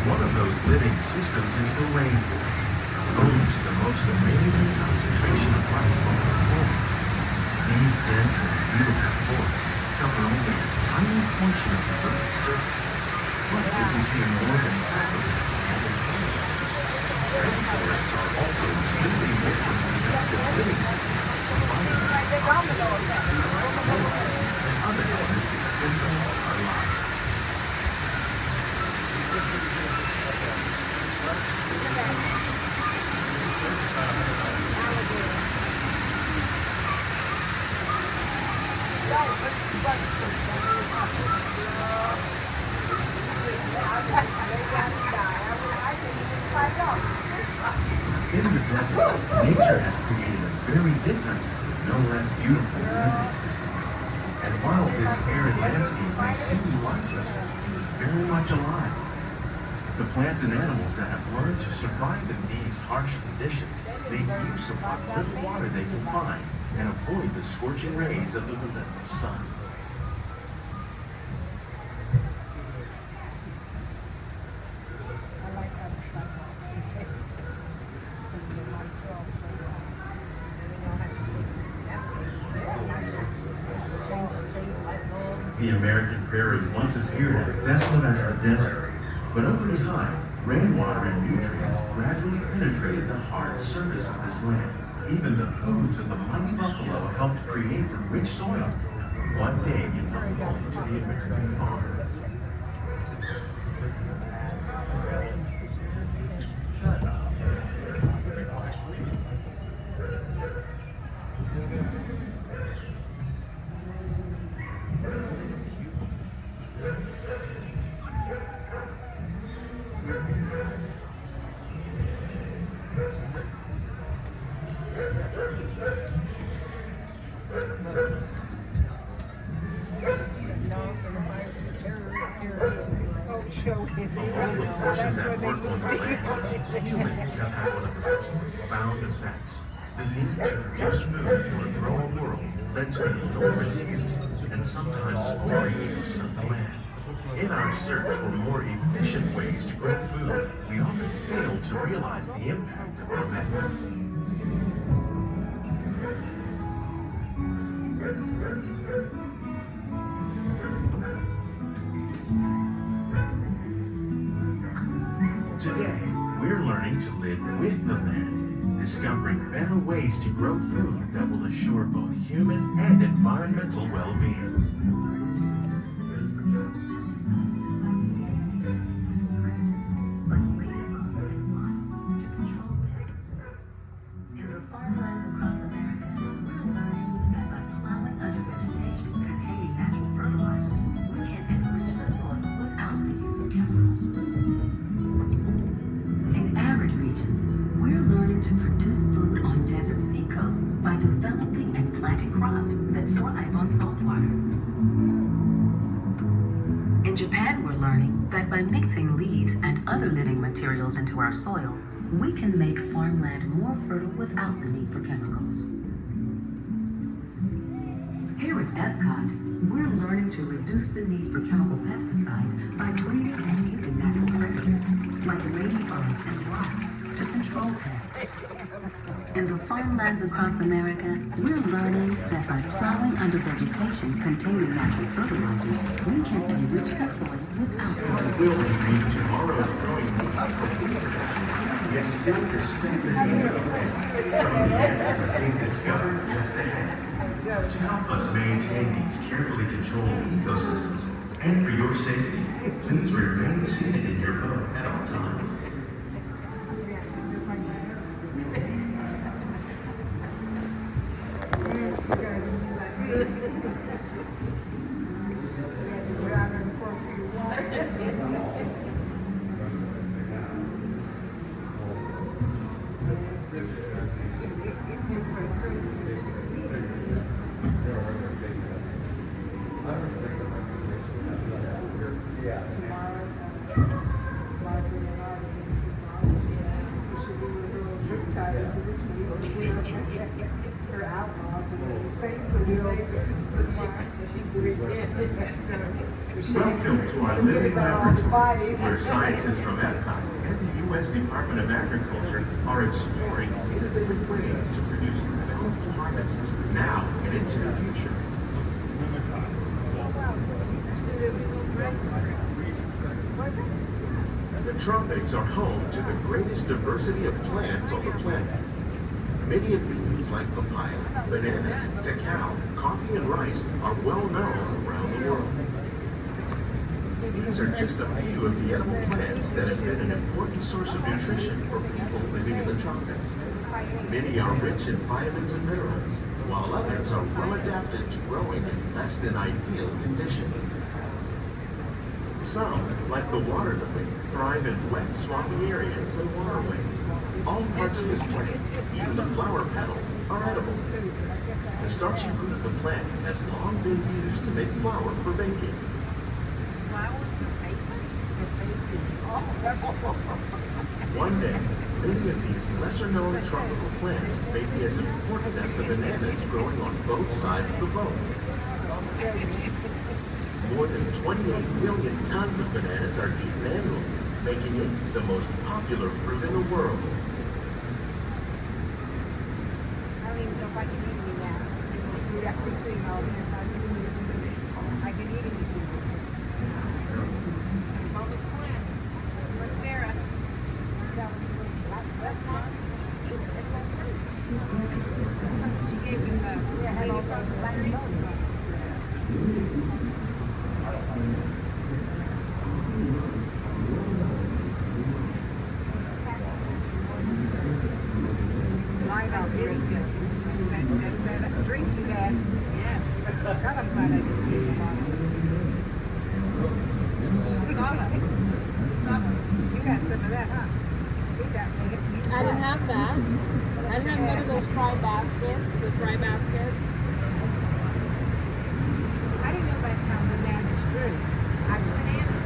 One of those living systems is the rainforest, home to the most amazing concentration of life on the planet. These dense and beautiful forests cover only a tiny portion of the Earth's surface, but they contain more than half of its planet's planet. Rainforests are also extremely important to productive living systems, providing oxygen, and other elements essential for our lives. In the desert, nature has created a very different, no less beautiful living system. And while this arid landscape may seem lifeless, it is very much alive. The plants and animals that have learned to survive in these harsh conditions make use of what little water they can find and avoid the scorching rays of the relentless sun. The American prairie once appeared as desolate as the desert, but over time, rainwater and nutrients gradually penetrated the hard surface of this land. Even the hooves of the mighty buffalo helped create the rich soil. One day become home to the American farm. Of all the forces at work on the land, humans have had one of the most profound effects. The need to produce food for a growing world led to the enormous use and sometimes overuse of the land. In our search for more efficient ways to grow food, we often fail to realize the impact of our methods. Today, we're learning to live with the land, discovering better ways to grow food that will assure both human and environmental well-being. In the farmlands across America, we're learning that by plowing under vegetation containing natural fertilizers, we can enrich the soil without the use of chemicals. In arid regions, we're learning to produce food on desert seacoasts by developing and planting crops that thrive on salt water. In Japan, we're learning that by mixing leaves and other living materials into our soil, we can make farmland more fertile without the need for chemicals. Here at Epcot, we're learning to reduce the need for chemical pesticides by breeding and using natural predators, like ladybugs and wasps, to control pests. In the farmlands across America, we're learning that by plowing under vegetation containing natural fertilizers, we can enrich the soil without What will be tomorrow's growing needs, yet still respect the need of the land from the edge of things discovered just ahead. To help us maintain these carefully controlled ecosystems, and for your safety, please remain seated in your boat at all times. Her outlaws and the saints and the saints. Welcome to our living laboratory, where scientists from Epcot and the U.S. Department of Agriculture are exploring innovative ways to produce bountiful harvests now and into the future. The tropics are home to the greatest diversity of plants on the planet. Many of these, like papaya, bananas, cacao, coffee, and rice, are well known around the world. These are just a few of the edible plants that have been an important source of nutrition for people living in the tropics. Many are rich in vitamins and minerals, while others are well adapted to growing in less than ideal conditions. Some, like the water lily, thrive in wet, swampy areas and waterways. All parts of this plant, even the flower petal, are edible. The starchy root of the plant has long been used to make flour for baking. One day, many of these lesser-known tropical plants may be as important as the bananas growing on both sides of the boat. More than 28 million tons of bananas are eaten annually, making it the most popular fruit in the world. I don't even know if I can eat it now. You have to see how it is. I can eat it. Mama's plant. Mascara. She gave him the lady from the street. Light out biscuits. That's that drink you had. Yeah. God, I'm glad I didn't drink a lot of it. Saba. You had some of that, huh? See that? I didn't have that. I didn't have none of those fry baskets. The fry baskets. I didn't know that's how bananas grew. Bananas.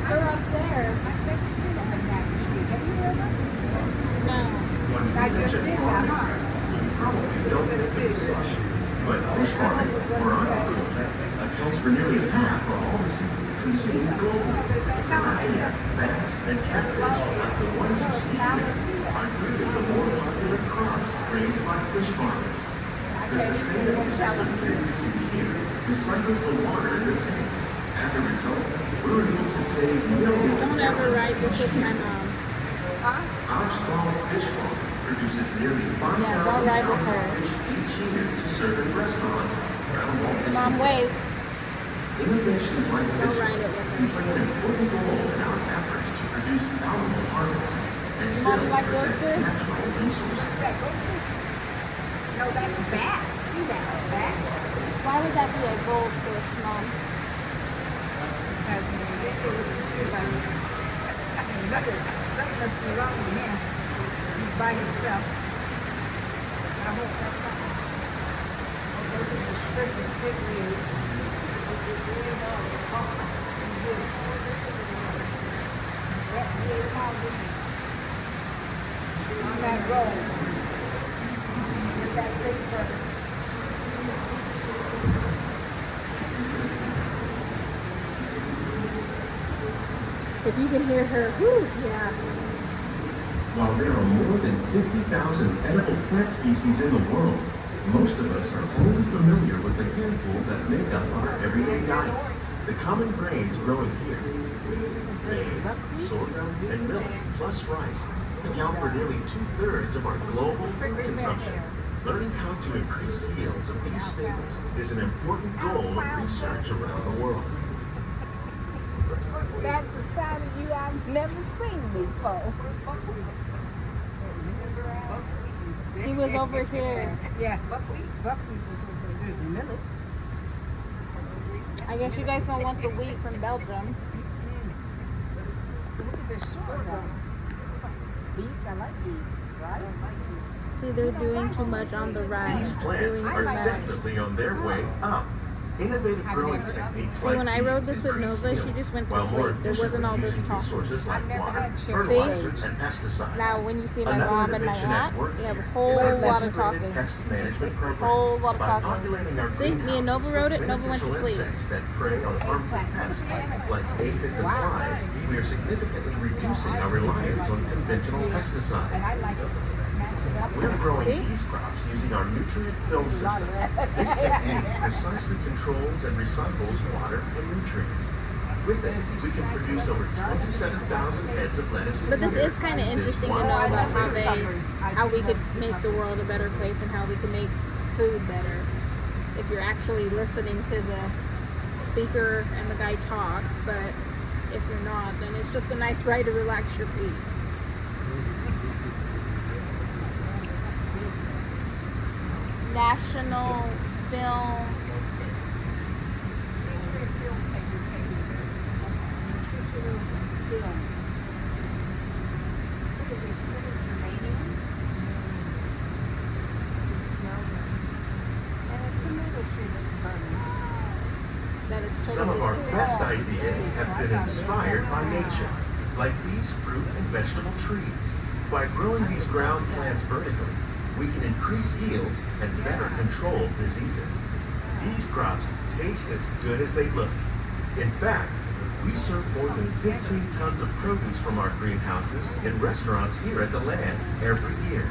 They're up there. I've never seen a banana tree. Have you ever? No. I just did that, huh? You probably don't get fish, but fish farming, or aquaculture, accounts for nearly half of all the seafood consumed globally. Tilapia, bass, and catfish, like the ones you see here, are three of the more popular crops raised by fish farmers. The sustainable system they're using here recycles the water in the tanks. As a result, we're able to save millions of Don't ever gallons ride of this with my cheap. mom. Huh? Our small fish farm produces nearly 5,000 Yeah, don't ride with pounds of her. fish each year to serve in restaurants around Walt Disney Mom, World. wave. Innovations like Don't this ride it with can her. play an important role in our efforts to produce bountiful harvests and Mom, still you like protect goldfish? natural resources. What's that? Goldfish? No, that's bass. See that? Bass? Why would that be a goldfish, Mom? Because it looks too like something must be wrong with him. He's by himself. I hope that's not. Oh, those are the strips and pigweed. On that road. With that big bird. If you can hear her, whoo, yeah. While there are more than 50,000 edible plant species in the world, most of us are only familiar with the handful that make up our everyday diet. The common grains growing here, maize, sorghum, and millet, plus rice, account for nearly 2/3 of our global food consumption. Learning how to increase yields of these staples is an important goal of research around the world. That's a side of you I've never seen before. He was over here. Yeah, buckwheat. Buckwheat was over there. There's millet. I guess you guys don't want the wheat from Belgium. Look at their sorghum. Beets, I like beets. Rice. See, they're doing too much on the rice. These plants Doing are too much. definitely on their way up. Innovative growing techniques See, like when I these rode this with increase Nova, she yields, just went to while more sleep. There wasn't all this efficiently using talking. resources like I've never water, had chicken. fertilizer, See? and pesticides. Now, when you see my Another mom and my innovation aunt, at work we have a here whole is our lot of integrated talking. pest management program. Whole lot of By talking. populating our See, me and Nova greenhouses rode with it, Nova went to beneficial sleep. insects that prey on harmful pests like aphids and flies, we are significantly reducing our reliance on conventional And pesticides. I like it to smash it up. We're growing See? these crops using our nutrient film system. This technique precisely controls and recycles water and nutrients. With it, we can produce over 27,000 heads of lettuce a But this year. is kind of This interesting to one know small about thing. how we could make the world a better place and how we can make food better. If you're actually listening to the speaker and the guy talk, but if you're not, then it's just a nice ride to relax your feet. National Film. That is totally Some of our true. best ideas have been inspired by nature, like these fruit and vegetable trees. By growing these ground plants vertically, we can increase yields and better control diseases. These crops taste as good as they look. In fact, we serve more than 15 tons of produce from our greenhouses in restaurants here at the land every year.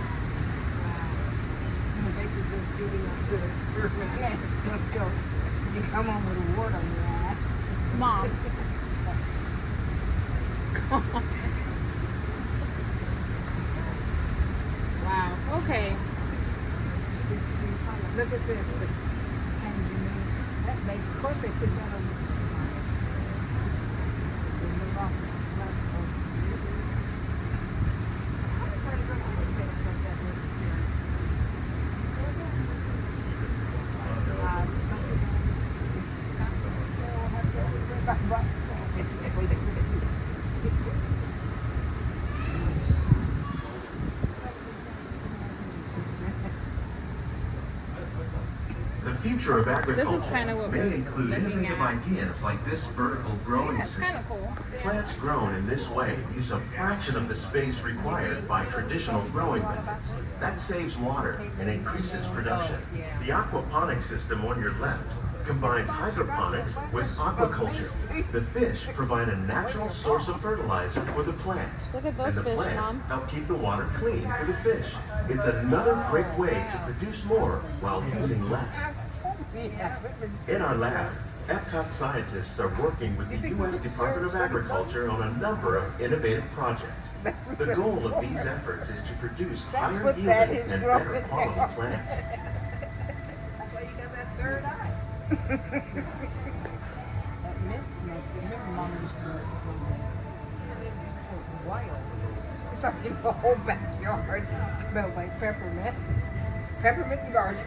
Basically feeding us the experiment. You come home with a wart on your ass. Mom. Wow. Okay. Look at this. They, of course, they put that on the move off the platform. The future of agriculture kinda what may we're include looking innovative at. ideas like this vertical growing That's system. kind of cool. Plants grown in this way use a fraction of the space required by traditional growing methods. That saves water and increases production. The aquaponics system on your left combines hydroponics with aquaculture. The fish provide a natural source of fertilizer for the plants. Look at those And the fish, plants Mom. help keep the water clean for the fish. It's another great way to produce more while using less. In our lab, Epcot scientists are working with the U.S. Department of Agriculture on a number of innovative projects. The goal of these efforts is to produce That's higher what that yielding is and better growing quality there. plants. That's why you got that third eye. That mint smells good. Remember Mama used to work with mint. It was wild. It's like the whole backyard smelled like peppermint. Peppermint and garlic.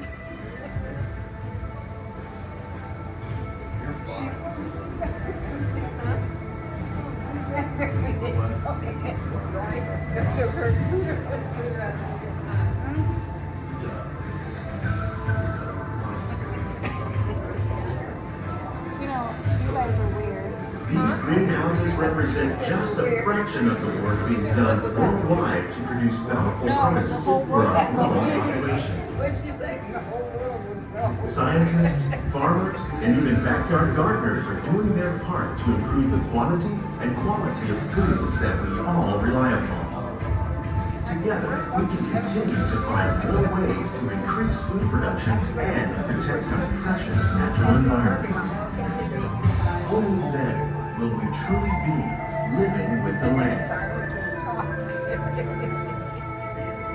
You know, you guys are weird. These greenhouses represent just a fraction of the work being done worldwide to produce bountiful No, harvests the whole for our world. growing population. What'd she say? The whole world would know. Scientists, farmers, and even backyard gardeners are doing their part to improve the quantity and quality of foods that we all rely upon. Together, we can continue to find more ways to increase food production and protect our precious natural environment. Only then will we truly be living with the land.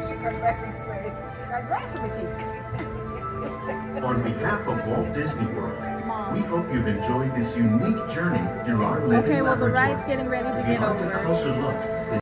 She comes back and says, I got some teeth. On behalf of Walt Disney World, Mom. we hope you've enjoyed this unique journey through our living Okay, well, the laboratory. ride's getting ready to If get you'd like a over. closer look